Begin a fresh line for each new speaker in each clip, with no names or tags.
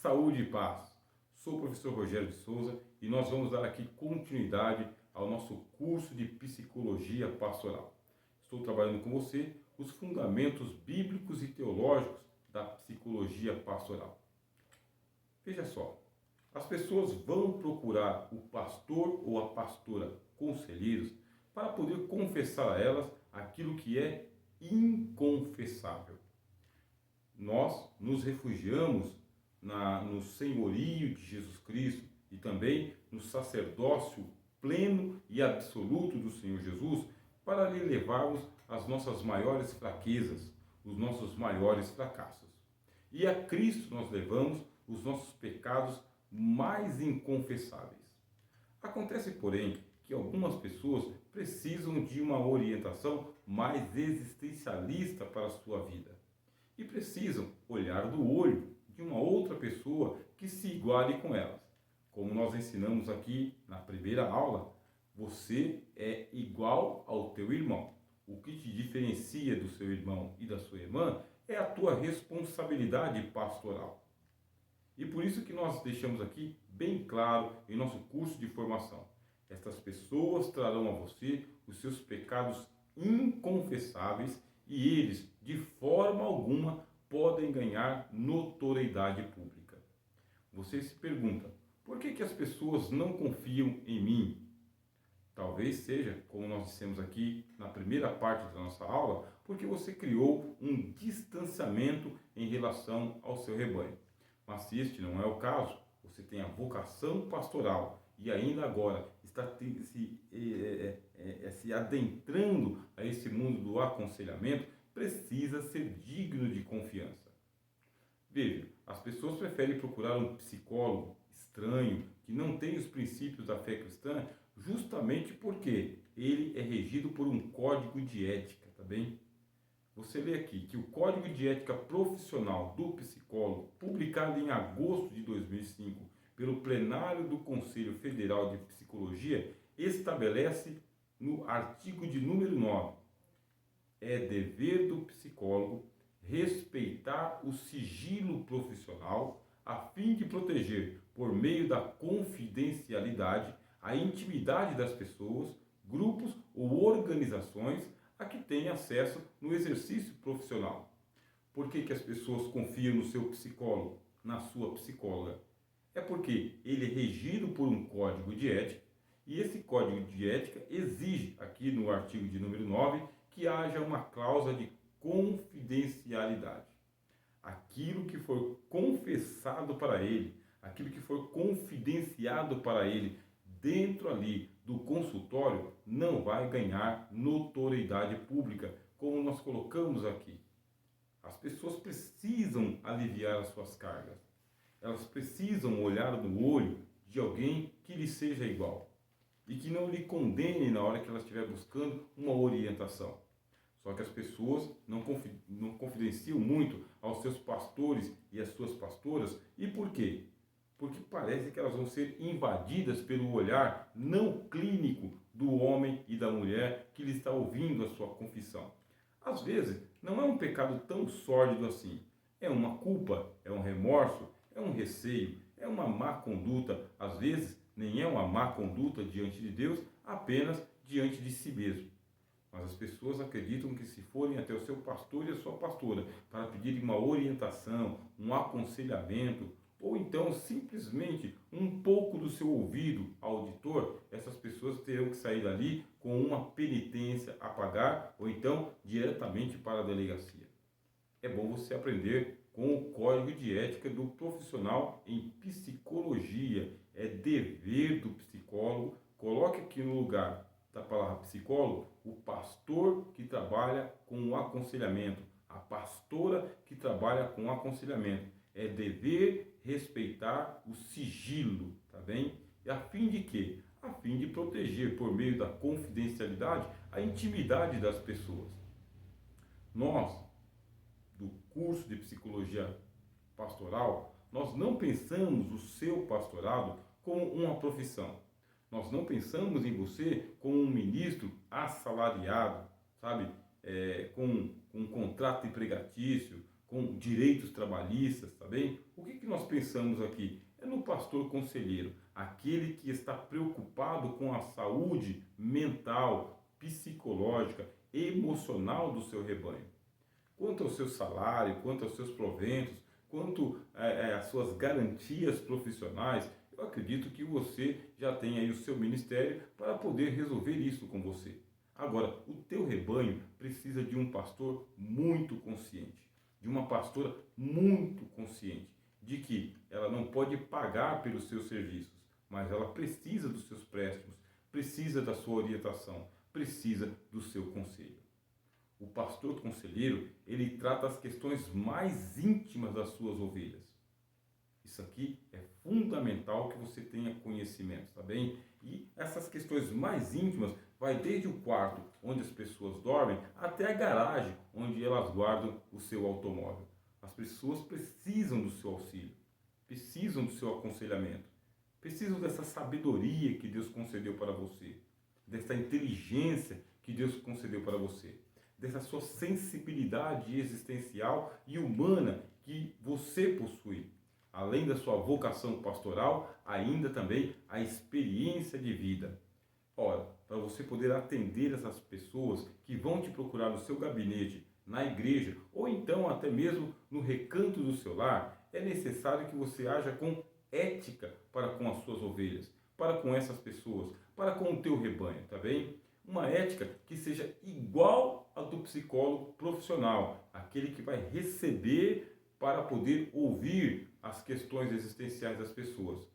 saúde e paz. Sou o professor Rogério de Souza e nós vamos dar aqui continuidade ao nosso curso de Psicologia Pastoral. Estou trabalhando com você os fundamentos bíblicos e teológicos da Psicologia Pastoral. Veja só, as pessoas vão procurar o pastor ou a pastora conselheiros para poder confessar a elas aquilo que é inconfessável. Nós nos refugiamos no senhorio de Jesus Cristo e também no sacerdócio pleno e absoluto do Senhor Jesus para lhe levarmos as nossas maiores fraquezas, os nossos maiores fracassos. E a Cristo nós levamos os nossos pecados mais inconfessáveis. Acontece, porém, que algumas pessoas precisam de uma orientação mais existencialista para a sua vida e precisam olhar do olho de uma outra pessoa que se iguale com elas. Como nós ensinamos aqui na primeira aula, você é igual ao teu irmão. O que te diferencia do seu irmão e da sua irmã é a tua responsabilidade pastoral. E por isso que nós deixamos aqui bem claro em nosso curso de formação. Estas pessoas trarão a você os seus pecados inconfessáveis e eles, de forma alguma, podem ganhar notoriedade pública. Você se pergunta, por que as pessoas não confiam em mim? Talvez seja, como nós dissemos aqui na primeira parte da nossa aula, porque você criou um distanciamento em relação ao seu rebanho. Mas se este não é o caso, você tem a vocação pastoral e ainda agora está se adentrando a esse mundo do aconselhamento, precisa ser digno de confiança. Veja, as pessoas preferem procurar um psicólogo estranho, que não tem os princípios da fé cristã, justamente porque ele é regido por um código de ética, tá bem? Você lê aqui que o Código de Ética Profissional do Psicólogo, publicado em agosto de 2005 pelo plenário do Conselho Federal de Psicologia, estabelece no artigo de número 9: é dever do psicólogo respeitar o sigilo profissional a fim de proteger, por meio da confidencialidade, a intimidade das pessoas, grupos ou organizações a que têm acesso no exercício profissional. Por que as pessoas confiam no seu psicólogo, na sua psicóloga? É porque ele é regido por um código de ética e esse código de ética exige, aqui no artigo de número 9, que haja uma cláusula de confidencialidade. Aquilo que for confessado para ele, aquilo que for confidenciado para ele dentro ali do consultório não vai ganhar notoriedade pública, como nós colocamos aqui. As pessoas precisam aliviar as suas cargas. Elas precisam olhar no olho de alguém que lhe seja igual e que não lhe condene na hora que ela estiver buscando uma orientação. Só que as pessoas não confidenciam muito aos seus pastores e às suas pastoras. E por quê? Porque parece que elas vão ser invadidas pelo olhar não clínico do homem e da mulher que lhe está ouvindo a sua confissão. Às vezes, não é um pecado tão sórdido assim. É uma culpa, é um remorso, é um receio, é uma má conduta. Às vezes, nem é uma má conduta diante de Deus, apenas diante de si mesmo. Mas as pessoas acreditam que se forem até o seu pastor e a sua pastora para pedirem uma orientação, um aconselhamento, ou então simplesmente um pouco do seu ouvido auditor, essas pessoas terão que sair dali com uma penitência a pagar ou então diretamente para a delegacia. É bom você aprender com o código de ética do profissional em psicologia. É dever do psicólogo. Coloque aqui no lugar da palavra psicólogo o pastor que trabalha com o aconselhamento, a pastora que trabalha com o aconselhamento. É dever respeitar o sigilo, tá bem? E a fim de quê? A fim de proteger, por meio da confidencialidade, a intimidade das pessoas. Nós, do curso de Psicologia Pastoral, nós não pensamos o seu pastorado como uma profissão. Nós não pensamos em você como um ministro assalariado, sabe? Com um contrato empregatício, com direitos trabalhistas, tá bem? O que que nós pensamos aqui? É no pastor conselheiro, aquele que está preocupado com a saúde mental, psicológica, emocional do seu rebanho. Quanto ao seu salário, quanto aos seus proventos, quanto às suas garantias profissionais, eu acredito que você já tem aí o seu ministério para poder resolver isso com você. Agora, o teu rebanho precisa de um pastor muito consciente, de uma pastora muito consciente, de que ela não pode pagar pelos seus serviços, mas ela precisa dos seus préstimos, precisa da sua orientação, precisa do seu conselho. O pastor conselheiro, ele trata as questões mais íntimas das suas ovelhas. Isso aqui é fundamental que você tenha conhecimento, tá bem? E essas questões mais íntimas vai desde o quarto onde as pessoas dormem até a garagem onde elas guardam o seu automóvel. As pessoas precisam do seu auxílio, precisam do seu aconselhamento, precisam dessa sabedoria que Deus concedeu para você, dessa inteligência que Deus concedeu para você, dessa sua sensibilidade existencial e humana que você possui. Além da sua vocação pastoral, ainda também a experiência de vida. Ora, para você poder atender essas pessoas que vão te procurar no seu gabinete, na igreja, ou então até mesmo no recanto do seu lar, é necessário que você haja com ética para com as suas ovelhas, para com essas pessoas, para com o teu rebanho, tá bem? Uma ética que seja igual à do psicólogo profissional, aquele que vai receber para poder ouvir as questões existenciais das pessoas.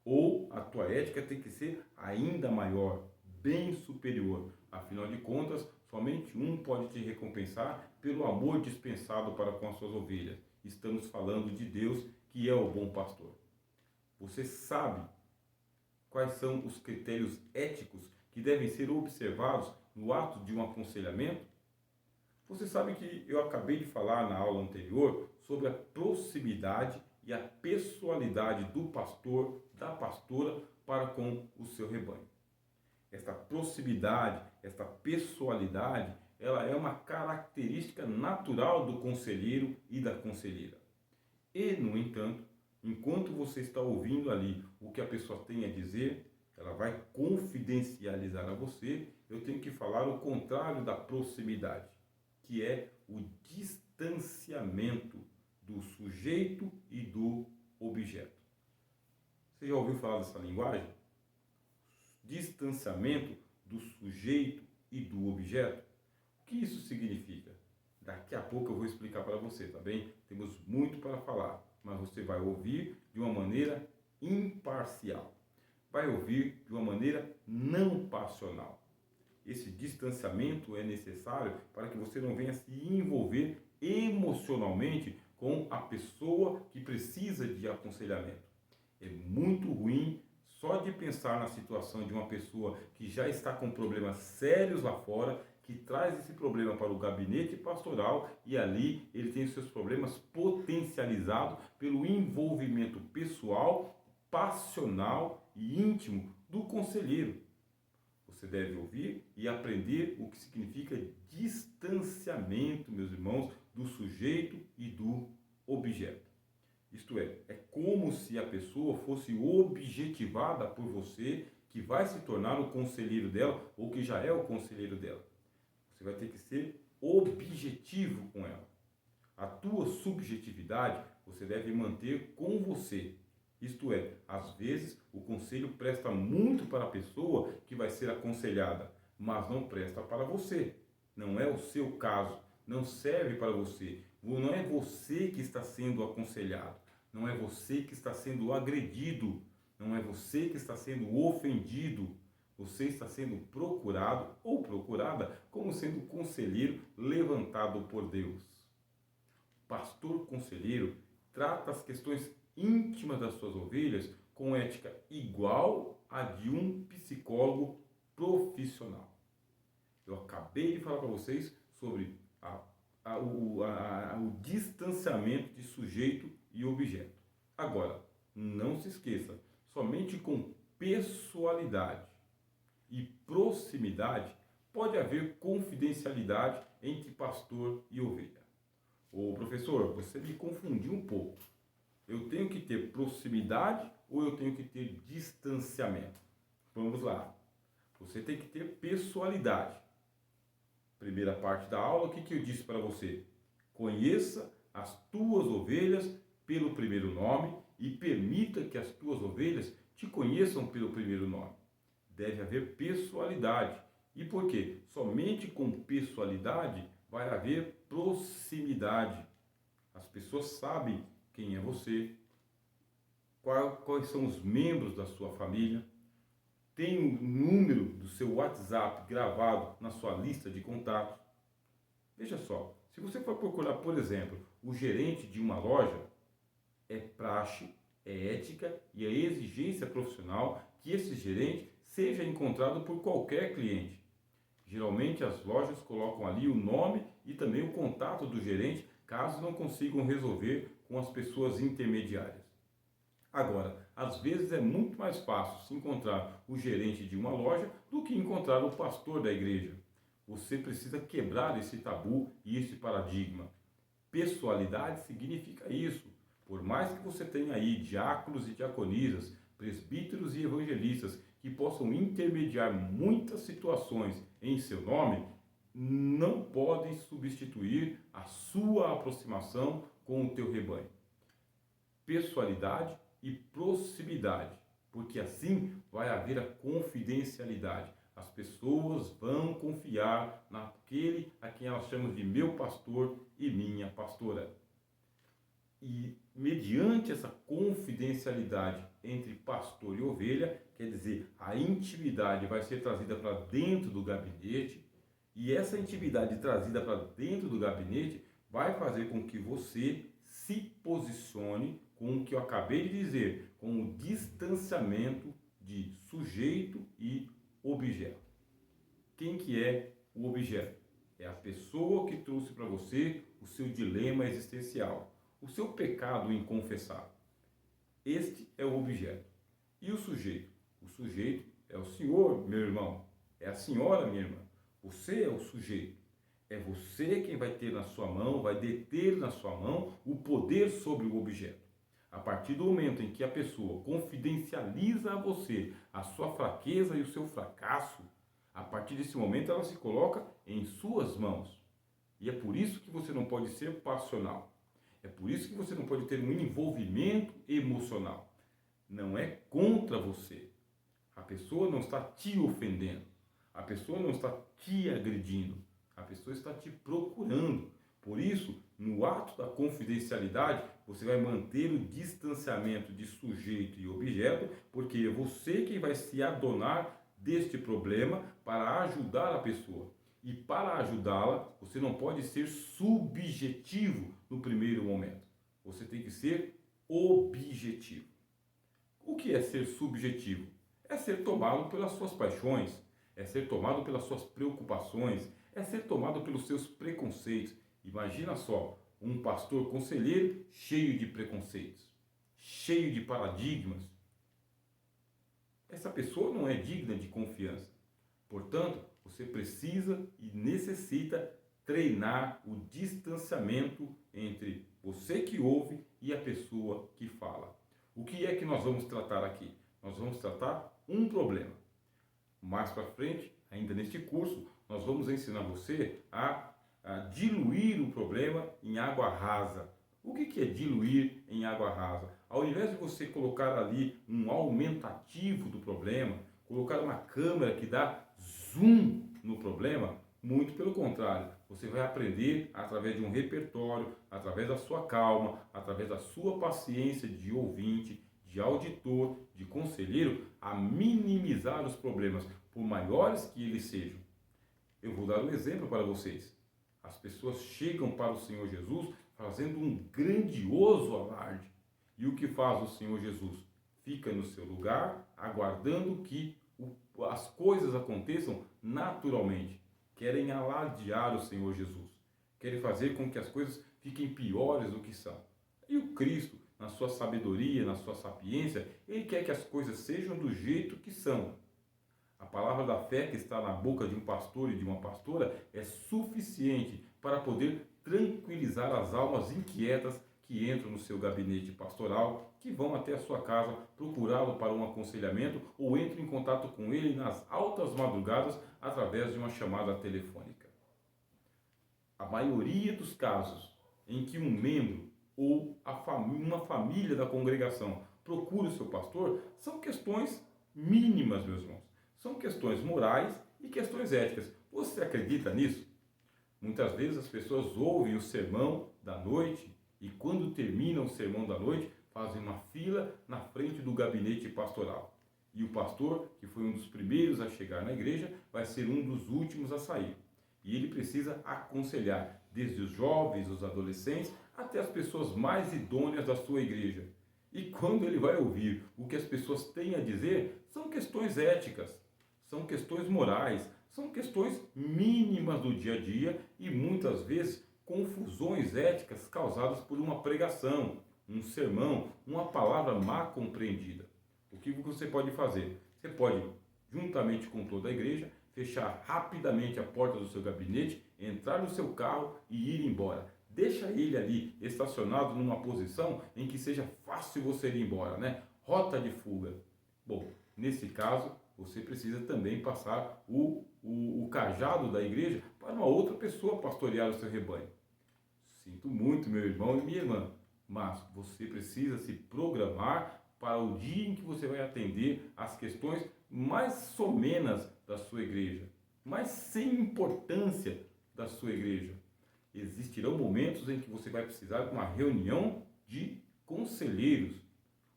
Ou a tua ética tem que ser ainda maior, bem superior. Afinal de contas, somente um pode te recompensar pelo amor dispensado para com as suas ovelhas. Estamos falando de Deus, que é o bom pastor. Você sabe quais são os critérios éticos que devem ser observados no ato de um aconselhamento? Você sabe que eu acabei de falar na aula anterior sobre a proximidade e a pessoalidade do pastor, da pastora para com o seu rebanho. Esta proximidade, esta pessoalidade, ela é uma característica natural do conselheiro e da conselheira. E, no entanto, enquanto você está ouvindo ali o que a pessoa tem a dizer, ela vai confidencializar a você, eu tenho que falar o contrário da proximidade, que é o distanciamento do sujeito e do objeto. Você já ouviu falar dessa linguagem? Distanciamento do sujeito e do objeto. O que isso significa? Daqui a pouco eu vou explicar para você, tá bem? Temos muito para falar, mas você vai ouvir de uma maneira imparcial. Vai ouvir de uma maneira não passional. Esse distanciamento é necessário para que você não venha se envolver emocionalmente com a pessoa que precisa de aconselhamento. É muito ruim só de pensar na situação de uma pessoa que já está com problemas sérios lá fora, que traz esse problema para o gabinete pastoral e ali ele tem seus problemas potencializados pelo envolvimento pessoal, passional e íntimo do conselheiro. Você deve ouvir e aprender o que significa distanciamento, meus irmãos, do sujeito e do objeto. Isto é como se a pessoa fosse objetivada por você, que vai se tornar o conselheiro dela ou que já é o conselheiro dela. Você vai ter que ser objetivo com ela. A tua subjetividade você deve manter com você. Isto é, às vezes o conselho presta muito para a pessoa que vai ser aconselhada, mas não presta para você. Não é o seu caso, não serve para você. Não é você que está sendo aconselhado, não é você que está sendo agredido, não é você que está sendo ofendido. Você está sendo procurado ou procurada como sendo conselheiro levantado por Deus. Pastor conselheiro trata as questões íntimas das suas ovelhas com ética igual à de um psicólogo profissional. Eu acabei de falar para vocês sobre o distanciamento de sujeito e objeto. Agora, não se esqueça, somente com pessoalidade e proximidade pode haver confidencialidade entre pastor e ovelha. Ô professor, você me confundiu um pouco. Eu tenho que ter proximidade ou eu tenho que ter distanciamento? Vamos lá. Você tem que ter pessoalidade. Primeira parte da aula, o que eu disse para você? Conheça as tuas ovelhas pelo primeiro nome e permita que as tuas ovelhas te conheçam pelo primeiro nome. Deve haver pessoalidade. E por quê? Somente com pessoalidade vai haver proximidade. As pessoas sabem quem é você, quais são os membros da sua família, tem o número do seu WhatsApp gravado na sua lista de contatos. Veja só, se você for procurar, por exemplo, o gerente de uma loja, é praxe, é ética e é exigência profissional que esse gerente seja encontrado por qualquer cliente. Geralmente as lojas colocam ali o nome e também o contato do gerente, caso não consigam resolver com as pessoas intermediárias. Agora, às vezes é muito mais fácil se encontrar o gerente de uma loja do que encontrar o pastor da igreja. Você precisa quebrar esse tabu e esse paradigma. Pessoalidade significa isso. Por mais que você tenha aí diáconos e diaconisas, presbíteros e evangelistas que possam intermediar muitas situações em seu nome, não podem substituir a sua aproximação com o teu rebanho. Pessoalidade e proximidade, porque assim vai haver a confidencialidade. As pessoas vão confiar naquele a quem elas chamam de meu pastor e minha pastora. E mediante essa confidencialidade entre pastor e ovelha, quer dizer, a intimidade vai ser trazida para dentro do gabinete, e essa intimidade trazida para dentro do gabinete vai fazer com que você se posicione com o que eu acabei de dizer, com o distanciamento de sujeito e objeto. Quem que é o objeto? É a pessoa que trouxe para você o seu dilema existencial, o seu pecado inconfessável. Este é o objeto. E o sujeito? O sujeito é o senhor, meu irmão. É a senhora, minha irmã. Você é o sujeito. É você quem vai ter na sua mão, vai deter na sua mão o poder sobre o objeto. A partir do momento em que a pessoa confidencializa a você a sua fraqueza e o seu fracasso, a partir desse momento ela se coloca em suas mãos. E é por isso que você não pode ser passional. É por isso que você não pode ter um envolvimento emocional. Não é contra você. A pessoa não está te ofendendo. A pessoa não está te agredindo. A pessoa está te procurando. Por isso, no ato da confidencialidade, você vai manter o distanciamento de sujeito e objeto, porque é você quem vai se adonar deste problema para ajudar a pessoa. E para ajudá-la, você não pode ser subjetivo no primeiro momento. Você tem que ser objetivo. O que é ser subjetivo? É ser tomado pelas suas paixões, é ser tomado pelas suas preocupações, é ser tomado pelos seus preconceitos. Imagina só, um pastor conselheiro cheio de preconceitos, cheio de paradigmas. Essa pessoa não é digna de confiança. Portanto, você precisa e necessita treinar o distanciamento entre você que ouve e a pessoa que fala. O que é que nós vamos tratar aqui? Nós vamos tratar um problema. Mais para frente, ainda neste curso, nós vamos ensinar você a diluir o problema em água rasa. O que é diluir em água rasa? Ao invés de você colocar ali um aumentativo do problema, colocar uma câmera que dá zoom no problema, muito pelo contrário, você vai aprender através de um repertório, através da sua calma, através da sua paciência de ouvinte, de auditor, de conselheiro, a minimizar os problemas, por maiores que eles sejam. Eu vou dar um exemplo para vocês. As pessoas chegam para o Senhor Jesus fazendo um grandioso alarde. E o que faz o Senhor Jesus? Fica no seu lugar, aguardando que as coisas aconteçam naturalmente. Querem alardear o Senhor Jesus. Querem fazer com que as coisas fiquem piores do que são. E o Cristo, na sua sabedoria, na sua sapiência, ele quer que as coisas sejam do jeito que são. A palavra da fé que está na boca de um pastor e de uma pastora é suficiente para poder tranquilizar as almas inquietas que entram no seu gabinete pastoral, que vão até a sua casa procurá-lo para um aconselhamento ou entram em contato com ele nas altas madrugadas através de uma chamada telefônica. A maioria dos casos em que um membro ou uma família da congregação procura o seu pastor são questões mínimas, meus irmãos. São questões morais e questões éticas. Você acredita nisso? Muitas vezes as pessoas ouvem o sermão da noite e quando terminam o sermão da noite fazem uma fila na frente do gabinete pastoral. E o pastor, que foi um dos primeiros a chegar na igreja, vai ser um dos últimos a sair. E ele precisa aconselhar desde os jovens, os adolescentes, até as pessoas mais idôneas da sua igreja. E quando ele vai ouvir o que as pessoas têm a dizer, são questões éticas, são questões morais, são questões mínimas do dia a dia e muitas vezes confusões éticas causadas por uma pregação, um sermão, uma palavra mal compreendida. O que você pode fazer? Você pode, juntamente com toda a igreja, fechar rapidamente a porta do seu gabinete, entrar no seu carro e ir embora. Deixa ele ali estacionado numa posição em que seja fácil você ir embora, né? Rota de fuga. Bom, nesse caso, você precisa também passar o cajado da igreja para uma outra pessoa pastorear o seu rebanho. Sinto muito, meu irmão e minha irmã, mas você precisa se programar para o dia em que você vai atender as questões mais somenas da sua igreja, mais sem importância da sua igreja. Existirão momentos em que você vai precisar de uma reunião de conselheiros,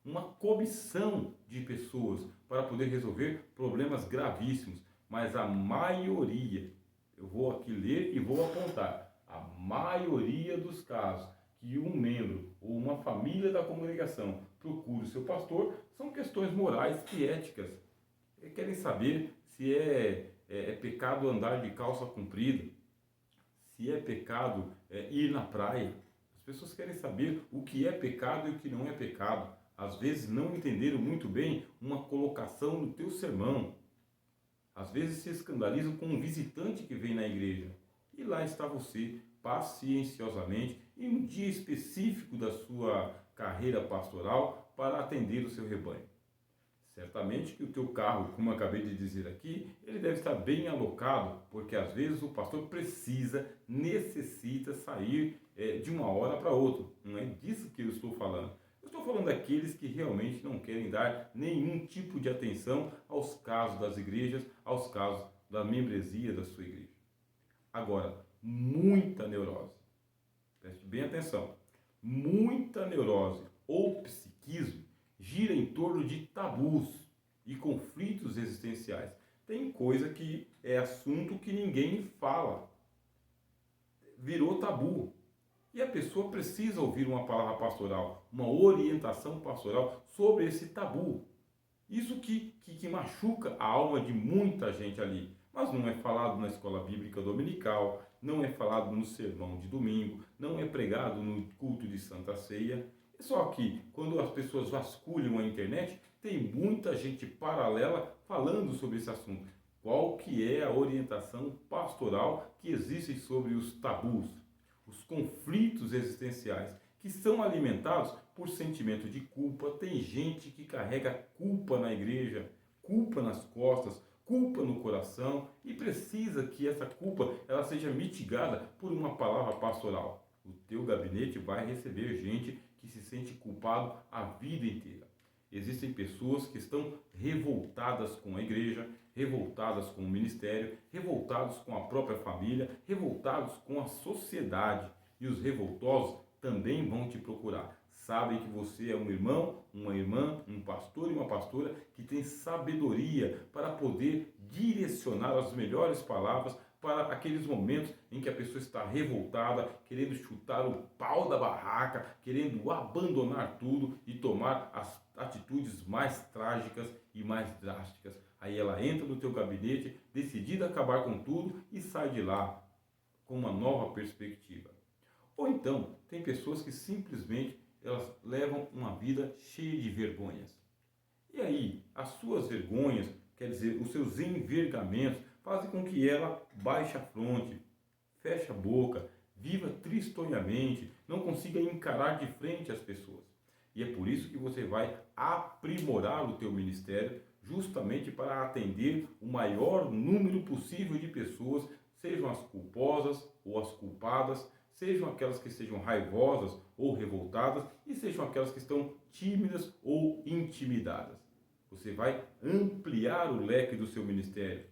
uma comissão de pessoas para poder resolver problemas gravíssimos, mas a maioria, eu vou aqui ler e vou apontar, a maioria dos casos que um membro ou uma família da congregação procura o seu pastor são questões morais e éticas. Querem saber se é pecado andar de calça comprida, se é pecado ir na praia. As pessoas querem saber o que é pecado e o que não é pecado. Às vezes não entenderam muito bem uma colocação no teu sermão. Às vezes se escandalizam com um visitante que vem na igreja. E lá está você, pacienciosamente, em um dia específico da sua carreira pastoral para atender o seu rebanho. Certamente que o teu carro, como eu acabei de dizer aqui, ele deve estar bem alocado, porque às vezes o pastor necessita sair de uma hora para outra. Não é disso que eu estou falando. Eu estou falando daqueles que realmente não querem dar nenhum tipo de atenção aos casos das igrejas, aos casos da membresia da sua igreja. Agora, muita neurose, preste bem atenção, muita neurose ou psiquismo gira em torno de tabus e conflitos existenciais. Tem coisa que é assunto que ninguém fala. Virou tabu. E a pessoa precisa ouvir uma palavra pastoral, uma orientação pastoral sobre esse tabu. Isso que machuca a alma de muita gente ali. Mas não é falado na escola bíblica dominical, não é falado no sermão de domingo, não é pregado no culto de Santa Ceia. Só que, quando as pessoas vasculham a internet, tem muita gente paralela falando sobre esse assunto. Qual que é a orientação pastoral que existe sobre os tabus, os conflitos existenciais, que são alimentados por sentimento de culpa? Tem gente que carrega culpa na igreja, culpa nas costas, culpa no coração e precisa que essa culpa ela seja mitigada por uma palavra pastoral. O teu gabinete vai receber gente que se sente culpado a vida inteira. Existem pessoas que estão revoltadas com a igreja, revoltadas com o ministério, revoltados com a própria família, revoltados com a sociedade. E os revoltosos também vão te procurar. Sabem que você é um irmão, uma irmã, um pastor e uma pastora que tem sabedoria para poder direcionar as melhores palavras para aqueles momentos em que a pessoa está revoltada, querendo chutar o pau da barraca, querendo abandonar tudo e tomar as atitudes mais trágicas e mais drásticas. Aí ela entra no teu gabinete, decidida a acabar com tudo e sai de lá com uma nova perspectiva. Ou então, tem pessoas que simplesmente elas levam uma vida cheia de vergonhas. E aí, as suas vergonhas, quer dizer, os seus envergamentos, fazem com que ela baixe a fronte, feche a boca, viva tristonhamente, não consiga encarar de frente as pessoas. E é por isso que você vai aprimorar o teu ministério, justamente para atender o maior número possível de pessoas, sejam as culposas ou as culpadas, sejam aquelas que sejam raivosas ou revoltadas e sejam aquelas que estão tímidas ou intimidadas. Você vai ampliar o leque do seu ministério.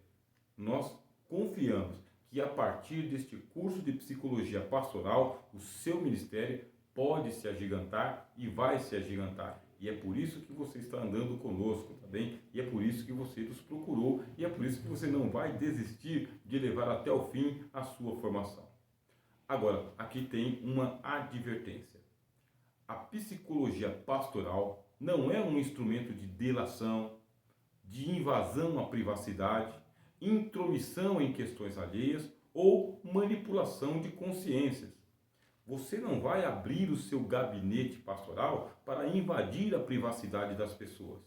Nós confiamos que a partir deste curso de psicologia pastoral, o seu ministério pode se agigantar e vai se agigantar. E é por isso que você está andando conosco, tá bem? E é por isso que você nos procurou e é por isso que você não vai desistir de levar até o fim a sua formação. Agora, aqui tem uma advertência. A psicologia pastoral não é um instrumento de delação, de invasão à privacidade, intromissão em questões alheias ou manipulação de consciências. Você não vai abrir o seu gabinete pastoral para invadir a privacidade das pessoas.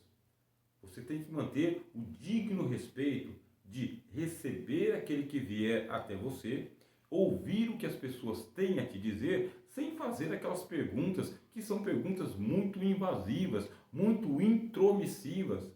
Você tem que manter o digno respeito de receber aquele que vier até você, ouvir o que as pessoas têm a te dizer, sem fazer aquelas perguntas que são perguntas muito invasivas, muito intromissivas.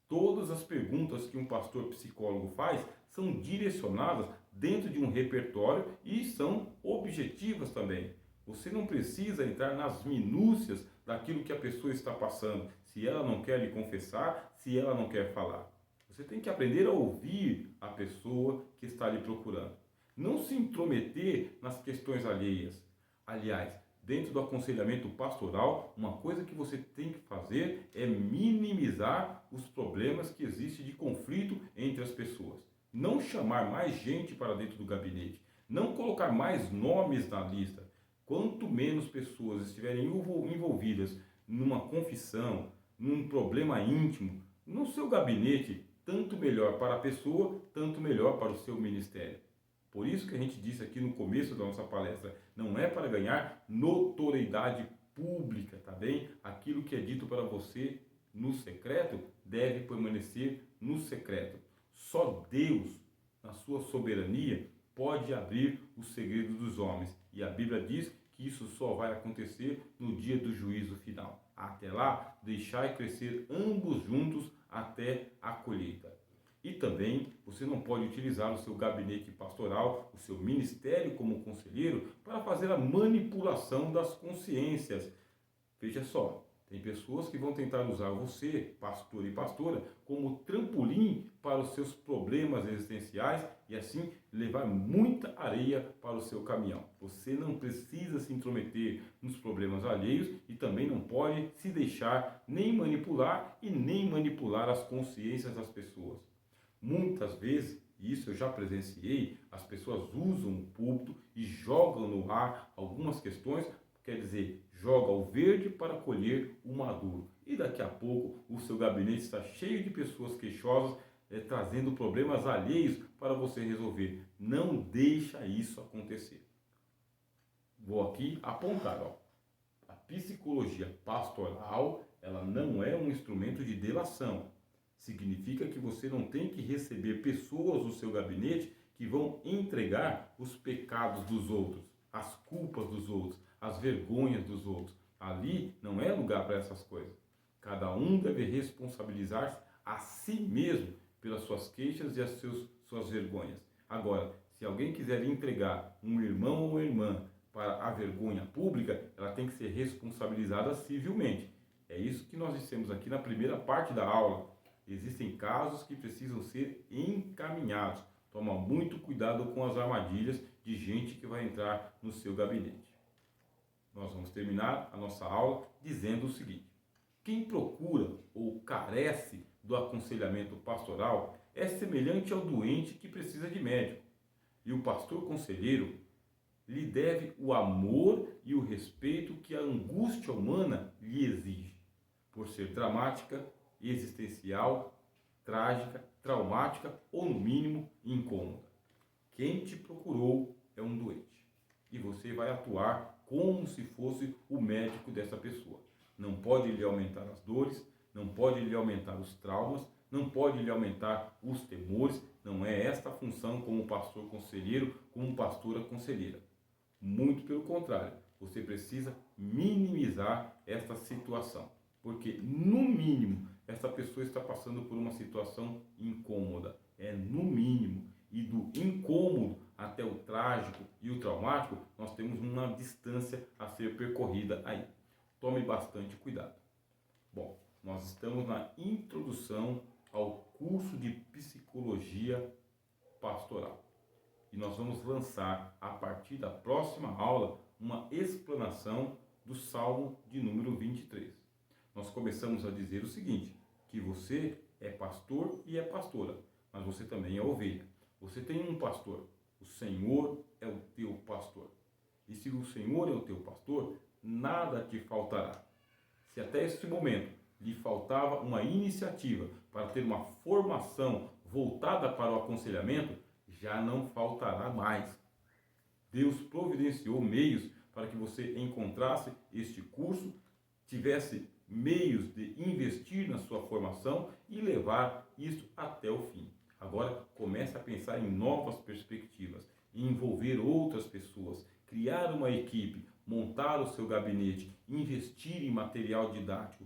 Todas as perguntas que um pastor psicólogo faz são direcionadas dentro de um repertório e são objetivas também. Você não precisa entrar nas minúcias daquilo que a pessoa está passando, se ela não quer lhe confessar, se ela não quer falar. Você tem que aprender a ouvir a pessoa que está lhe procurando. Não se intrometer nas questões alheias. Aliás, dentro do aconselhamento pastoral, uma coisa que você tem que fazer é minimizar os problemas que existem de conflito entre as pessoas. Não chamar mais gente para dentro do gabinete. Não colocar mais nomes na lista. Quanto menos pessoas estiverem envolvidas numa confissão, num problema íntimo, no seu gabinete, tanto melhor para a pessoa, tanto melhor para o seu ministério. Por isso que a gente disse aqui no começo da nossa palestra, não é para ganhar notoriedade pública, tá bem? Aquilo que é dito para você no secreto deve permanecer no secreto. Só Deus, na sua soberania, pode abrir os segredos dos homens. E a Bíblia diz que isso só vai acontecer no dia do juízo final. Até lá, deixai crescer ambos juntos até a colheita. E também você não pode utilizar o seu gabinete pastoral, o seu ministério como conselheiro, para fazer a manipulação das consciências. Veja só, tem pessoas que vão tentar usar você, pastor e pastora, como trampolim para os seus problemas existenciais e assim levar muita areia para o seu caminhão. Você não precisa se intrometer nos problemas alheios e também não pode se deixar nem manipular e nem manipular as consciências das pessoas. Muitas vezes, e isso eu já presenciei, as pessoas usam o púlpito e jogam no ar algumas questões, quer dizer, joga o verde para colher o maduro. E daqui a pouco o seu gabinete está cheio de pessoas queixosas, trazendo problemas alheios para você resolver. Não deixa isso acontecer. Vou aqui apontar, ó. A psicologia pastoral, ela não é um instrumento de delação. Significa que você não tem que receber pessoas no seu gabinete que vão entregar os pecados dos outros, as culpas dos outros, as vergonhas dos outros. Ali não é lugar para essas coisas. Cada um deve responsabilizar-se a si mesmo pelas suas queixas e as suas vergonhas. Agora, se alguém quiser entregar um irmão ou uma irmã para a vergonha pública, ela tem que ser responsabilizada civilmente. É isso que nós dissemos aqui na primeira parte da aula. Existem casos que precisam ser encaminhados. Toma muito cuidado com as armadilhas de gente que vai entrar no seu gabinete. Nós vamos terminar a nossa aula dizendo o seguinte: quem procura ou carece do aconselhamento pastoral é semelhante ao doente que precisa de médico. E o pastor conselheiro lhe deve o amor e o respeito que a angústia humana lhe exige, por ser dramática, existencial, trágica, traumática ou, no mínimo, incômoda. Quem te procurou é um doente e você vai atuar como se fosse o médico dessa pessoa. Não pode lhe aumentar as dores, não pode lhe aumentar os traumas, não pode lhe aumentar os temores. Não é esta a função como pastor conselheiro, como pastora conselheira. Muito pelo contrário, você precisa minimizar esta situação, porque no mínimo essa pessoa está passando por uma situação incômoda, é no mínimo, e do incômodo até o trágico e o traumático, nós temos uma distância a ser percorrida aí. Tome bastante cuidado. Bom, nós estamos na introdução ao curso de psicologia pastoral. E nós vamos lançar, a partir da próxima aula, uma explanação do Salmo de número 23. Nós começamos a dizer o seguinte, que você é pastor e é pastora, mas você também é ovelha. Você tem um pastor, o Senhor é o teu pastor. E se o Senhor é o teu pastor, nada te faltará. Se até este momento lhe faltava uma iniciativa para ter uma formação voltada para o aconselhamento, já não faltará mais. Deus providenciou meios para que você encontrasse este curso, tivesse meios de investir na sua formação e levar isso até o fim. Agora comece a pensar em novas perspectivas, em envolver outras pessoas, criar uma equipe, montar o seu gabinete, investir em material didático,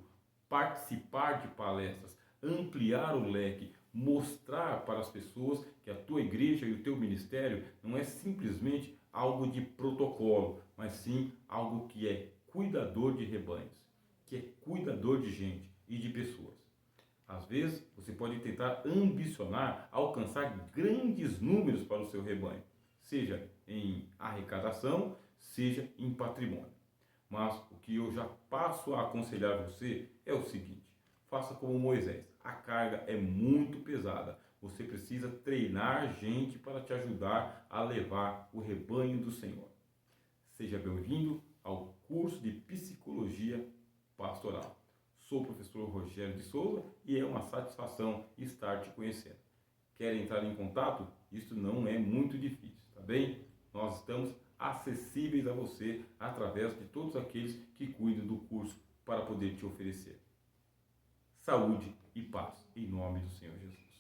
participar de palestras, ampliar o leque, mostrar para as pessoas que a tua igreja e o teu ministério não é simplesmente algo de protocolo, mas sim algo que é cuidador de rebanhos, que é cuidador de gente e de pessoas. Às vezes, você pode tentar ambicionar alcançar grandes números para o seu rebanho, seja em arrecadação, seja em patrimônio. Mas o que eu já passo a aconselhar você é o seguinte: faça como Moisés. A carga é muito pesada. Você precisa treinar gente para te ajudar a levar o rebanho do Senhor. Seja bem-vindo ao curso de Psicologia Pastoral. Sou o professor Rogério de Souza e é uma satisfação estar te conhecendo. Quer entrar em contato? Isso não é muito difícil, tá bem? Nós estamos acessíveis a você através de todos aqueles que cuidam do curso para poder te oferecer saúde e paz, em nome do Senhor Jesus.